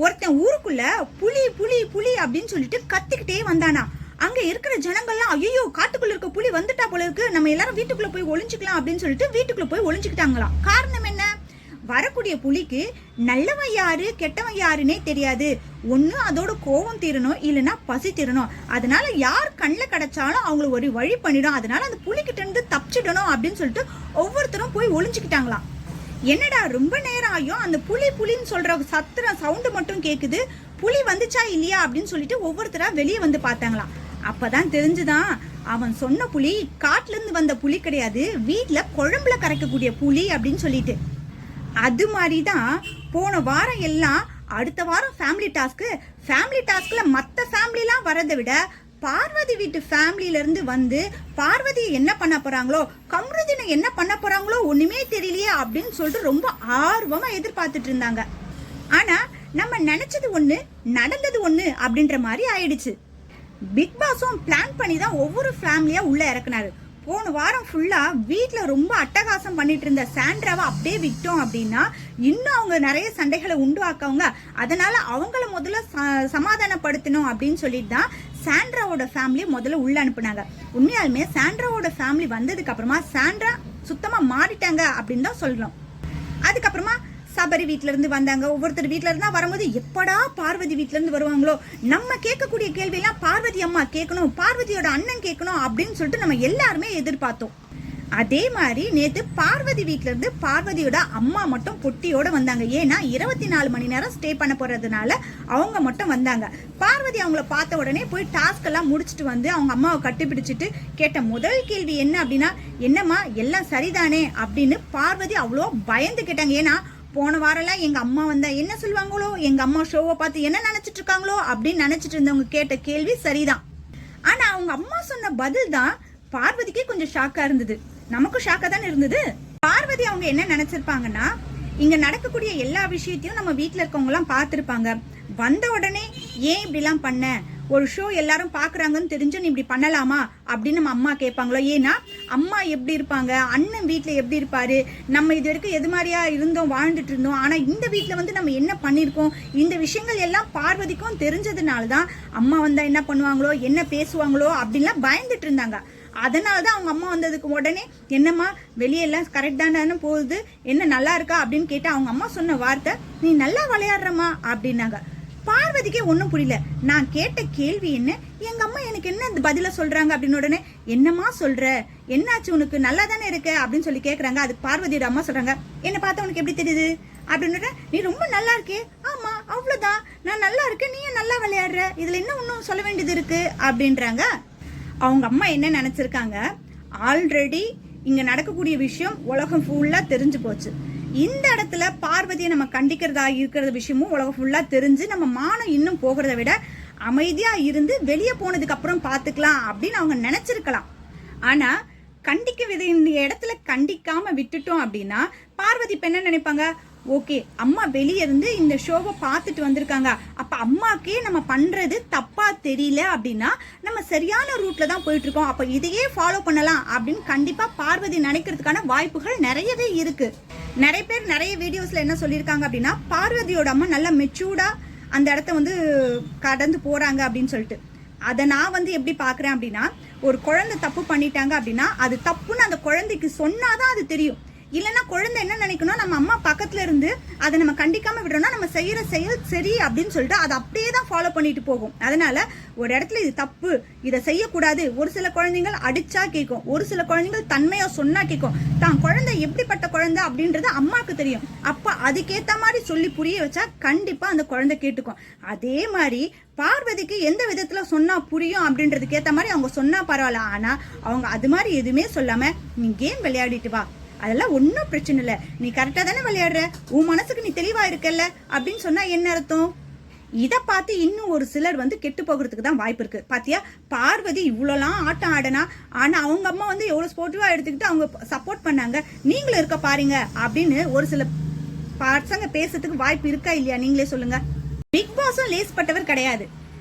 ஒருத்தன் ஊருக்குள்ள புலி புலி புலி அப்படின்னு சொல்லிட்டு கத்திக்கிட்டே வந்தானா. அங்க இருக்கிற ஜனங்கள்லாம் ஐயோ காட்டுக்குள்ள இருக்க புலி வந்துட்டா போல இருக்கு, நம்ம எல்லாரும் வீட்டுக்குள்ள போய் ஒளிஞ்சுக்கலாம் அப்படின்னு சொல்லிட்டு வீட்டுக்குள்ள போய் ஒளிஞ்சுக்கிட்டாங்களாம். காரணம் என்ன? வரக்கூடிய புலிக்கு நல்லவன் யாரு கெட்டவன் யாருன்னே தெரியாது. ஒண்ணு அதோட கோபம் தீரணும், இல்லைன்னா பசி தீரணும். அதனால யார் கண்ணில் கிடைச்சாலும் அவங்கள ஒரு வழி பண்ணிடும். அதனால அந்த புலிகிட்ட இருந்து தப்பிச்சிடணும் அப்படின்னு சொல்லிட்டு ஒவ்வொருத்தரும் போய் ஒளிஞ்சுக்கிட்டாங்களாம். என்னடா ரொம்ப நேரம் ஆகும், அந்த புலி புலின்னு சொல்ற சவுண்டு மட்டும் கேக்குது, புலி வந்துச்சா இல்லையா அப்படின்னு சொல்லிட்டு ஒவ்வொருத்தரா வெளியே வந்து பார்த்தாங்களாம். அப்பதான் தெரிஞ்சுதான் அவன் சொன்ன புலி காட்டுல இருந்து வந்த புலி கிடையாது, வீட்டுல குழம்புல கரைக்கக்கூடிய புலி அப்படின்னு சொல்லிட்டு. அது மாதிரிதான் போன வாரம் எல்லாம் அடுத்த வாரம் ஃபேமிலி டாஸ்க்ல மத்த ஃபேமிலிலாம் வரதை விட பார்வதி வீட்டு ஃபேமிலியில இருந்து வந்து பார்வதி என்ன பண்ண போறாங்களோ, கம்ருதீனை என்ன பண்ண போறாங்களோ ஒண்ணுமே தெரியலையே அப்படின்னு சொல்லிட்டு ரொம்ப ஆர்வமா எதிர்பார்த்துட்டு இருந்தாங்க. ஆனா நம்ம நினைச்சது ஒண்ணு நடந்தது ஒண்ணு அப்படின்ற மாதிரி ஆயிடுச்சு. பிக் பாஸும் பிளான் பண்ணி தான் ஒவ்வொரு ஃபேமிலியா உள்ள இறக்குனாரு. போன வாரம் ஃபுல்லா வீட்டுல ரொம்ப அட்டகாசம் பண்ணிட்டு இருந்த சாண்ட்ராவை அப்படியே விட்டோம் அப்படின்னா இன்னும் அவங்க நிறைய சண்டைகளை உண்டாக்கவங்க. அதனால அவங்கள முதல்ல சமாதானப்படுத்தணும் அப்படின்னு சொல்லிட்டு தான் சாண்ட்ராவோட ஃபேமிலியை முதல்ல உள்ள அனுப்புனாங்க. உண்மையாலுமே சாண்ட்ராவோட ஃபேமிலி வந்ததுக்கு அப்புறமா சாண்ட்ரா சுத்தமா மாறிட்டாங்க அப்படின்னு தான் சொல்லணும். அதுக்கப்புறமா சபரி வீட்டுல இருந்து வந்தாங்க. ஒவ்வொருத்தர் வீட்டுல இருந்தா வரும்போது எப்படா பார்வதி வீட்டுல இருந்து வருவாங்களோ, நம்ம கேட்கக்கூடிய கேள்வி எல்லாம் பார்வதி அம்மா கேட்கணும், பார்வதியோட அண்ணன் கேட்கணும் அப்படின்னு சொல்லிட்டு நம்ம எல்லாருமே எதிர்பார்த்தோம். அதே மாதிரி நேத்து பார்வதி வீட்டுல இருந்து பார்வதியோட அம்மா மட்டும் பொட்டியோட வந்தாங்க. ஏன்னா 24 மணி நேரம் ஸ்டே பண்ண போறதுனால அவங்க மட்டும் வந்தாங்க. பார்வதி அவங்கள பார்த்த உடனே போய் டாஸ்க் எல்லாம் முடிச்சுட்டு வந்து அவங்க அம்மாவை கட்டிப்பிடிச்சிட்டு கேட்ட முதல் கேள்வி என்ன அப்படின்னா, என்னம்மா எல்லாம் சரிதானே அப்படின்னு பார்வதி அவ்வளோ பயந்து கேட்டாங்க. ஏன்னா போன வாரம்லாம் எங்க அம்மா வந்தா என்ன சொல்லுவாங்களோ, எங்க அம்மா ஷோவை பார்த்து என்ன நினைச்சிட்டு இருக்காங்களோ அப்படின்னு நினைச்சிட்டு இருந்தவங்க கேட்ட கேள்வி சரிதான். ஆனா அவங்க அம்மா சொன்ன பதில் தான் பார்வதிக்கு கொஞ்சம் ஷாக்கா இருந்தது. நமக்கும் ஷாக்கா தானே இருந்தது. பார்வதி அவங்க என்ன நினைச்சிருப்பாங்கன்னா, இங்க நடக்கக்கூடிய எல்லா விஷயத்தையும் நம்ம வீட்டுல இருக்கவங்க எல்லாம் பார்த்திருப்பாங்க. வந்த உடனே ஏன் இப்படி எல்லாம் பண்ண, ஒரு ஷோ எல்லாரும் பாக்குறாங்கன்னு தெரிஞ்சு நீ இப்படி பண்ணலாமா அப்படின்னு நம்ம அம்மா கேட்பாங்களோ. ஏன்னா அம்மா எப்படி இருப்பாங்க, அண்ணன் வீட்டுல எப்படி இருப்பாரு, நம்ம இது வரைக்கும் எது மாதிரியா இருந்தோம் வாழ்ந்துட்டு இருந்தோம், ஆனா இந்த வீட்டுல வந்து நம்ம என்ன பண்ணிருக்கோம், இந்த விஷயங்கள் எல்லாம் பார்வதிக்கும் தெரிஞ்சதுனாலதான் அம்மா வந்தா என்ன பண்ணுவாங்களோ என்ன பேசுவாங்களோ அப்படின்லாம் பயந்துட்டு இருந்தாங்க. அதனாலதான் அவங்க அம்மா வந்ததுக்கு உடனே என்னம்மா வெளியெல்லாம் கரெக்ட் தானே போகுது, என்ன நல்லா இருக்கா அப்படின்னு கேட்டா அவங்க அம்மா சொன்ன வார்த்தை நீ நல்லா விளையாடுறமா அப்படின்னாங்க. பார்வதிக்கே ஒன்னும் புரியல. நான் கேட்ட கேள்வி என்ன, எங்க அம்மா எனக்கு என்ன இந்த பதில சொல்றாங்க அப்படின்னு. உடனே என்னம்மா சொல்ற, என்னாச்சு உனக்கு, நல்லா தானே இருக்க அப்படின்னு சொல்லி கேக்குறாங்க. அதுக்கு பார்வதியோட அம்மா சொல்றாங்க, என்ன பார்த்தா உனக்கு எப்படி தெரியுது அப்படின்னு. நீ ரொம்ப நல்லா இருக்கே. ஆமா அவ்வளவுதான், நான் நல்லா இருக்கேன், நீ நல்லா விளையாடுற, இதுல என்ன ஒன்னும் சொல்ல வேண்டியது இருக்கு அப்படின்றாங்க. அவங்க அம்மா என்ன நினைச்சிருக்காங்க, ஆல்ரெடி இங்க நடக்கக்கூடிய விஷயம் உலகம் ஃபுல்லா தெரிஞ்சு போச்சு, இந்த இடத்துல பார்வதியை நம்ம கண்டிக்கிறதா இருக்கிற விஷயமும் உலகம் ஃபுல்லா தெரிஞ்சு நம்ம மானம் இன்னும் போகிறத விட அமைதியா இருந்து வெளியே போனதுக்கு அப்புறம் பாத்துக்கலாம் அப்படின்னு அவங்க நினைச்சிருக்கலாம். ஆனா கண்டிக்க வேண்டிய இடத்துல கண்டிக்காம விட்டுட்டோம் அப்படின்னா பார்வதி இப்ப என்ன நினைப்பாங்க, ஓகே அம்மா வெளியே இருந்து இந்த ஷோவை பார்த்துட்டு வந்திருக்காங்க, அப்ப அம்மாக்கே நம்ம பண்றது தப்பா தெரியல அப்படின்னா நம்ம சரியான ரூட்ல தான் போயிட்டு இருக்கோம், அப்ப இதையே ஃபாலோ பண்ணலாம் அப்படின்னு கண்டிப்பா பார்வதி நினைக்கிறதுக்கான வாய்ப்புகள் நிறையவே இருக்கு. நிறைய பேர் நிறைய வீடியோஸ்ல என்ன சொல்லியிருக்காங்க அப்படின்னா, பார்வதியோட அம்மா நல்லா மெச்சூர்டா அந்த இடத்த வந்து கடந்து போறாங்க அப்படின்னு சொல்லிட்டு. அதை நான் வந்து எப்படி பாக்குறேன் அப்படின்னா, ஒரு குழந்தை தப்பு பண்ணிட்டாங்க அப்படின்னா அது தப்புன்னு அந்த குழந்தைக்கு சொன்னாதான் அது தெரியும். இல்லைன்னா குழந்தை என்ன நினைக்கணும், நம்ம அம்மா பக்கத்துல இருந்து அதை நம்ம கண்டிக்காம விடுறோம்னா நம்ம செய்யற செயல் சரி அப்படின்னு சொல்லிட்டு அதை அப்படியே தான் ஃபாலோ பண்ணிட்டு போகும். அதனால ஒரு இடத்துல இது தப்பு, இதை செய்யக்கூடாது. ஒரு சில குழந்தைகள் அடிச்சா கேட்கும், ஒரு சில குழந்தைகள் தன்மையா சொன்னா கேட்கும். தான் குழந்தை எப்படிப்பட்ட குழந்தை அப்படின்றது அம்மாவுக்கு தெரியும். அப்ப அதுக்கேத்த மாதிரி சொல்லி புரிய வச்சா கண்டிப்பா அந்த குழந்தை கேட்டுக்கும். அதே மாதிரி பார்வதிக்கு எந்த விதத்துல சொன்னா புரியும் அப்படின்றதுக்கு ஏத்த மாதிரி அவங்க சொன்னா பரவாயில்ல. ஆனா அவங்க அது மாதிரி எதுவுமே சொல்லாம நீ கேம் விளையாடிட்டு வா, அதெல்லாம் ஒன்னும் பிரச்சனை இல்ல, நீ கரெக்டா தானே விளையாடுற, உன் மனசுக்கு நீ தெளிவா இருக்கல்ல அப்படின்னு சொன்னா என்ன அர்த்தம்? இத பார்த்து இன்னும் ஒரு சிலர் வந்து கெட்டு போகிறதுக்கு தான் வாய்ப்பு இருக்கு. பாத்தியா பார்வதி இவ்வளோலாம் ஆட்டம் ஆடனா, ஆனா அவங்க அம்மா வந்து எவ்வளவு ஸ்போர்ட்டிவா எடுத்துக்கிட்டு அவங்க சப்போர்ட் பண்ணாங்க, நீங்களும் இருக்க பாருங்க அப்படின்னு ஒரு சில பசங்க பேசுறதுக்கு வாய்ப்பு இருக்கா இல்லையா, நீங்களே சொல்லுங்க. பிக் பாஸும் லேஸ்பட்டவர் கிடையாது.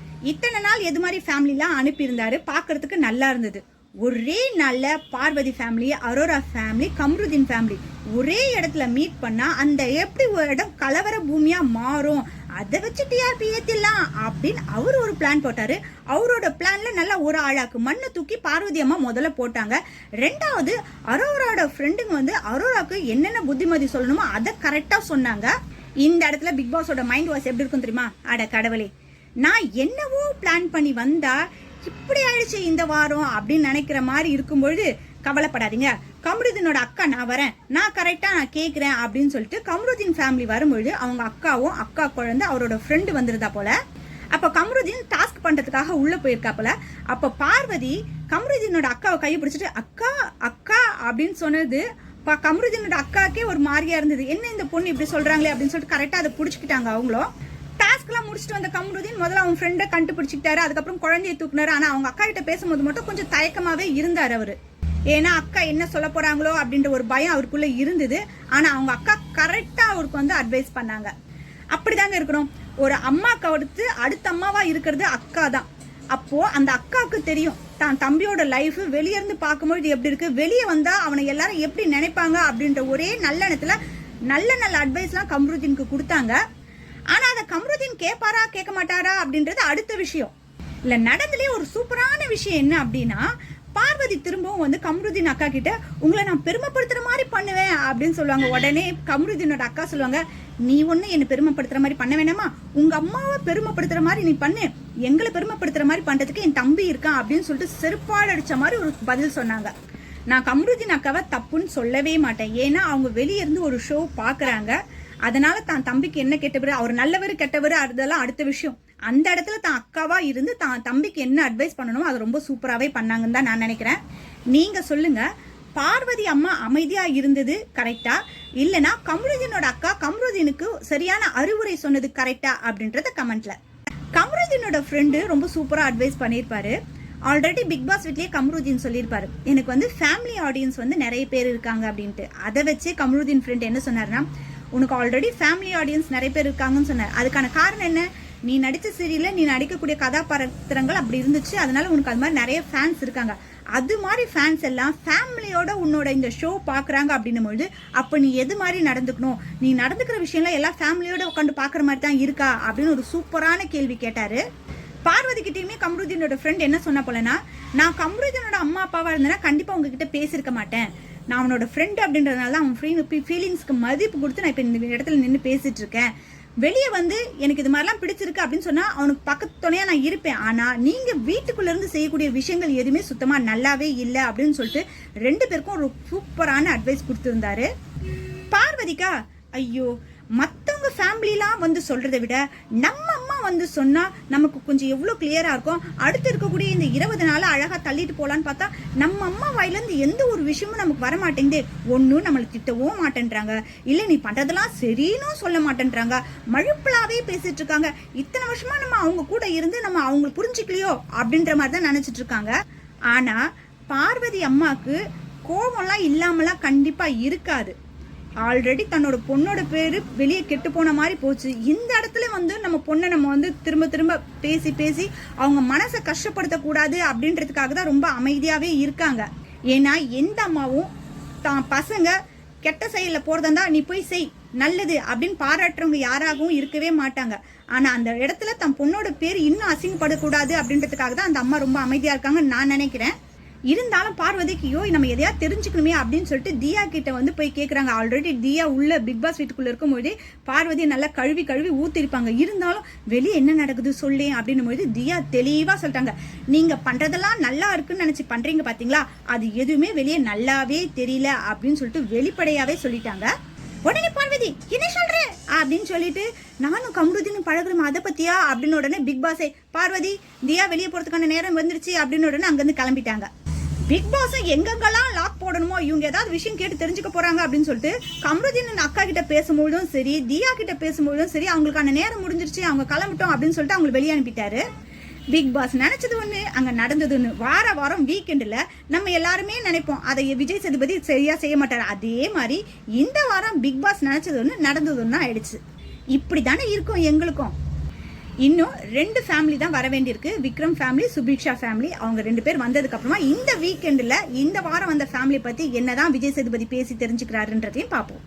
இத்தனை நாள் எது மாதிரி ஃபேமிலிலாம் அனுப்பி இருந்தாரு, பாக்குறதுக்கு நல்லா இருந்தது. ஒரே நாள்ல Parvathi family, Arora family, Kamruddin family ஒரே இடத்துல மீட் பண்ணா அந்த எப்படி ஒரு இடம் கலவர பூமியா மாறும் அதை வச்சு டிஆர்பி ஏத்திடலாம் அப்படின்னு அவர் ஒரு பிளான் போட்டாரு. அவரோட பிளான்ல நல்லா ஒரு ஆளாக்கு மண்ணை தூக்கி பார்வதி அம்மா முதல்ல போட்டாங்க. ரெண்டாவது அரோராவோட ஃப்ரெண்டுங்க வந்து அரோராக்கு என்னென்ன புத்திமதி சொல்லணுமோ அதை கரெக்டா சொன்னாங்க. இந்த இடத்துல பிக் பாஸோட மைண்ட் வாய்ஸ் எப்படி இருக்கும் தெரியுமா? அட கடவுளே, நான் என்னவோ பிளான் பண்ணி வந்தா இப்படி ஆயிடுச்சு இந்த வாரம் அப்படின்னு நினைக்கிற மாதிரி இருக்கும்பொழுது கவலைப்படாதீங்க, கமருதீனோட அக்கா நான் வரேன், நான் கரெக்டா நான் கேட்கிறேன் அப்படின்னு சொல்லிட்டு கமருதீன் ஃபேமிலி வரும்பொழுது அவங்க அக்காவும் அக்கா குழந்தை அவரோட ஃப்ரெண்டு வந்துருந்தா போல. அப்ப கமருதீன் டாஸ்க் பண்றதுக்காக உள்ள போயிருக்காப்புல. அப்ப பார்வதி கமருதீனோட அக்காவை கையை பிடிச்சிட்டு அக்கா அக்கா அப்படின்னு சொன்னது கமருதீனோட அக்காக்கே ஒரு மாதிரியா இருந்தது. என்ன இந்த பொண்ணு இப்படி சொல்றாங்களே அப்படின்னு சொல்லிட்டு கரெக்டா அதை புடிச்சுக்கிட்டாங்க. அவங்களும் டாஸ்க் எல்லாம் முடிச்சுட்டு வந்த கமருதீன் முதல்ல அவங்க ஃப்ரெண்டை கண்டுபிடிச்சிக்கிட்டாரு. அதுக்கப்புறம் குழந்தைய தூக்குனாரு. ஆனா அவங்க அக்கா கிட்ட பேசும்போது மட்டும் கொஞ்சம் தயக்கமாவே இருந்தாரு அவரு. ஏன்னா அக்கா என்ன சொல்ல போறாங்களோ அப்படின்ற ஒரு பயம் அவருக்குள்ள இருந்தது. ஆனா அவங்க அக்கா கரெக்டா அவருக்கு வந்து அட்வைஸ் பண்ணாங்க. அப்படிதாங்க இருக்கணும். ஒரு அம்மாக்கு அடுத்த அம்மாவா இருக்கிறது அக்கா தான். அப்போ அந்த அக்காவுக்கு தெரியும் தான் தம்பியோட லைஃப் வெளியே இருந்து பார்க்கும்போது எப்படி இருக்கு, வெளியே வந்தா அவனை எல்லாரும் எப்படி நினைப்பாங்க அப்படின்ற ஒரே நல்ல எண்ணத்துல நல்ல அட்வைஸ் எல்லாம் கமருதீனுக்கு கொடுத்தாங்க. ஆனா அதை கமருதீன் கேட்பாரா கேட்க மாட்டாரா அப்படின்றது அடுத்த விஷயம். இல்ல நடந்துலயே ஒரு சூப்பரான விஷயம் என்ன அப்படின்னா, பார்வதி திரும்பவும் வந்து கமருதீன் அக்கா கிட்ட உங்களை நான் பெருமைப்படுத்துற மாதிரி பண்ணுவேன் அப்படின்னு சொல்லுவாங்க. உடனே கமருதீனோட அக்கா சொல்லுவாங்க, நீ ஒண்ணு என்ன பெருமைப்படுத்துற மாதிரி பண்ண வேணாமா, உங்க அம்மாவை பெருமைப்படுத்துற மாதிரி நீ பண்ணு, எங்களை பெருமைப்படுத்துற மாதிரி பண்றதுக்கு என் தம்பி இருக்கான் அப்படின்னு சொல்லிட்டு செருப்பாடு அடிச்ச மாதிரி ஒரு பதில் சொன்னாங்க. நான் கமருதீன் அக்காவை தப்புன்னு சொல்லவே மாட்டேன். ஏன்னா அவங்க வெளியே இருந்து ஒரு ஷோ பாக்குறாங்க. அதனால தான் தம்பிக்கு என்ன கெட்டவர், அவர் நல்லவர் கெட்டவர் அதெல்லாம் அடுத்த விஷயம். அந்த இடத்துல தான் அக்காவா இருந்து தான் தம்பிக்கு என்ன அட்வைஸ் பண்ணணுமோ அது ரொம்ப சூப்பராகவே பண்ணாங்கன்னு தான் நான் நினைக்கிறேன். நீங்க சொல்லுங்க, பார்வதி அம்மா அமைதியா இருந்தது கரெக்டா, இல்லைன்னா கமருதீனோட அக்கா கமருதீனுக்கு சரியான அறிவுரை சொன்னது கரெக்டா அப்படின்றத கமெண்ட்ல. கமருதீனோட ஃப்ரெண்டு ரொம்ப சூப்பரா அட்வைஸ் பண்ணியிருப்பாரு. ஆல்ரெடி பிக் பாஸ் வீட்லயே கமருதீன் சொல்லியிருப்பாரு, எனக்கு வந்து ஃபேமிலி ஆடியன்ஸ் வந்து நிறைய பேர் இருக்காங்க அப்படின்ட்டு. அதை வச்சு கமருதீன் ஃப்ரெண்ட் என்ன சொன்னாருன்னா, உனக்கு ஆல்ரெடி ஃபேமிலி ஆடியன்ஸ் நிறைய பேர் இருக்காங்கன்னு சொன்னார். அதுக்கான காரணம் என்ன, நீ நடிச்ச சீரியல்ல நீ நடிக்கக்கூடிய கதாபாத்திரங்கள் அப்படி இருந்துச்சு, அதனால உனக்கு அது மாதிரி நிறைய ஃபேன்ஸ் இருக்காங்க. அது மாதிரி ஃபேன்ஸ் எல்லாம் ஃபேமிலியோட உன்னோட இந்த ஷோ பாக்குறாங்க அப்படின்னும் பொழுது அப்ப நீ எது மாதிரி நடந்துக்கணும், நீ நடந்துக்கிற விஷயம்லாம் எல்லாம் ஃபேமிலியோட உட்காந்து பாக்குற மாதிரி தான் இருக்கா அப்படின்னு ஒரு சூப்பரான கேள்வி கேட்டாரு. பார்வதி கிட்டயுமே கமருதீனோட ஃப்ரெண்ட் என்ன சொன்ன போலனா, நான் கமருதீனோட அம்மா அப்பாவா இருந்தேன்னா கண்டிப்பா உங்ககிட்ட பேசியிருக்க மாட்டேன், நான் அவனோட ஃப்ரெண்ட் அப்படின்றதுனால அவன் ஃபீலிங்ஸ்க்கு மதிப்பு கொடுத்து நான் இப்போ இந்த இடத்துல நின்று பேசிட்டு இருக்கேன். வெளியே வந்து எனக்கு இது மாதிரிலாம் பிடிச்சிருக்கு அப்படின்னு சொன்னா அவனுக்கு பக்கத்து துணையா நான் இருப்பேன். ஆனா நீங்க வீட்டுக்குள்ள இருந்து செய்யக்கூடிய விஷயங்கள் எதுவுமே சுத்தமா நல்லாவே இல்லை அப்படின்னு சொல்லிட்டு ரெண்டு பேருக்கும் ஒரு சூப்பரான அட்வைஸ் கொடுத்திருந்தாரு. பார்வதிக்கா ஐயோ, மற்றவங்க ஃபேமிலிலாம் வந்து சொல்றதை விட நம்ம அம்மா வந்து சொன்னா நமக்கு கொஞ்சம் எவ்வளோ கிளியரா இருக்கும். அடுத்து இருக்கக்கூடிய இந்த 20 நாள் அழகா தள்ளிட்டு போலான்னு பார்த்தா நம்ம அம்மா வாயிலிருந்து எந்த ஒரு விஷயமும் நமக்கு வர மாட்டேங்குது. ஒன்னும் நம்மளை திட்டவும் மாட்டேன்றாங்க, இல்லை நீ பண்றதெல்லாம் சரின்னு சொல்ல மாட்டேன்றாங்க, மழுப்பலாவே பேசிட்டு இருக்காங்க. இத்தனை வருஷமா நம்ம அவங்க கூட இருந்து நம்ம அவங்களை புரிஞ்சுக்கலையோ அப்படின்ற மாதிரி தான் நினைச்சிட்டு இருக்காங்க. ஆனா பார்வதி அம்மாக்கு கோபம்லாம் இல்லாமலாம் கண்டிப்பா இருக்காது. ஆல்ரெடி தன்னோட பொண்ணோட பேரு வெளியே கெட்டு போன மாதிரி போச்சு. இந்த இடத்துல வந்து நம்ம பொண்ணை நம்ம வந்து திரும்ப திரும்ப பேசி பேசி அவங்க மனசை கஷ்டப்படுத்தக்கூடாது அப்படின்றதுக்காக தான் ரொம்ப அமைதியாவே இருக்காங்க. ஏன்னா எந்த அம்மாவும் தான் பசங்க கெட்ட செயல போறதா நீ போய் செய் நல்லது அப்படின்னு பாராட்டுறவங்க யாராகவும் இருக்கவே மாட்டாங்க. ஆனா அந்த இடத்துல தன் பொண்ணோட பேர் இன்னும் அசிங்கப்படக்கூடாது அப்படின்றதுக்காக தான் அந்த அம்மா ரொம்ப அமைதியா இருக்காங்கன்னு நான் நினைக்கிறேன். இருந்தாலும் பார்வதிக்கு யோ நம்ம எதையா தெரிஞ்சுக்கணுமே அப்படின்னு சொல்லிட்டு தியா கிட்ட வந்து போய் கேட்குறாங்க. ஆல்ரெடி தியா உள்ள பிக் பாஸ் வீட்டுக்குள்ள இருக்கும்போதே பார்வதி நல்லா கழுவி ஊத்திருப்பாங்க. இருந்தாலும் வெளியே என்ன நடக்குது சொல்லு அப்படின்னும் போது தியா தெளிவா சொல்லிட்டாங்க, நீங்க பண்றதெல்லாம் நல்லா இருக்குன்னு நினைச்சு பண்றீங்க பாத்தீங்களா, அது எதுவுமே வெளியே நல்லாவே தெரியல அப்படின்னு சொல்லிட்டு வெளிப்படையாவே சொல்லிட்டாங்க. உடனே பார்வதி என்ன சொல்ற அப்படின்னு சொல்லிட்டு, நானும் கமருதீனும் பழகுறோம் அதை பத்தியா அப்படின்னு உடனே பிக் பாஸே பார்வதி தியா வெளியே போறதுக்கான நேரம் வந்துருச்சு அப்படின்னு உடனே அங்கிருந்து கிளம்பிட்டாங்க. பிக் பாஸ் எங்கெங்கெல்லாம் லாக் போடணுமோ இவங்க ஏதாவது விஷயம் கேட்டு தெரிஞ்சுக்க போறாங்க அப்படின்னு சொல்லிட்டு கமருதீன் அக்கா கிட்ட பேசும்போதும் சரி, தியா கிட்ட பேசும்போதும் சரி, அவங்களுக்கான நேரம் முடிஞ்சிருச்சு அவங்க கிளம்பிட்டோம் அப்படின்னு சொல்லிட்டு அவங்களை வெளியே அனுப்பிட்டாரு. பிக் பாஸ் நினைச்சது ஒண்ணு, அங்க நடந்தது ஒண்ணு. வாரம் வீக்கெண்ட்ல நம்ம எல்லாருமே நினைப்போம் அதை விஜய் சேதுபதி சரியா செய்ய மாட்டாரு. அதே மாதிரி இந்த வாரம் பிக் பாஸ் நினைச்சது ஒண்ணு நடந்தது ஒண்ணு ஆயிடுச்சு. இப்படித்தானே இருக்கும் எங்களுக்கும். இன்னும் 2 ஃபேமிலி தான் வர வேண்டியிருக்கு, விக்ரம் ஃபேமிலி, சுபிக்ஷா ஃபேமிலி. அவங்க 2 பேர் வந்ததுக்கு அப்புறமா இந்த வீக்கெண்ட்ல இந்த வாரம் வந்த ஃபேமிலி பத்தி என்னதான் விஜய் சேதுபதி பேசி தெரிஞ்சுக்கிறாருன்றதையும் பார்ப்போம்.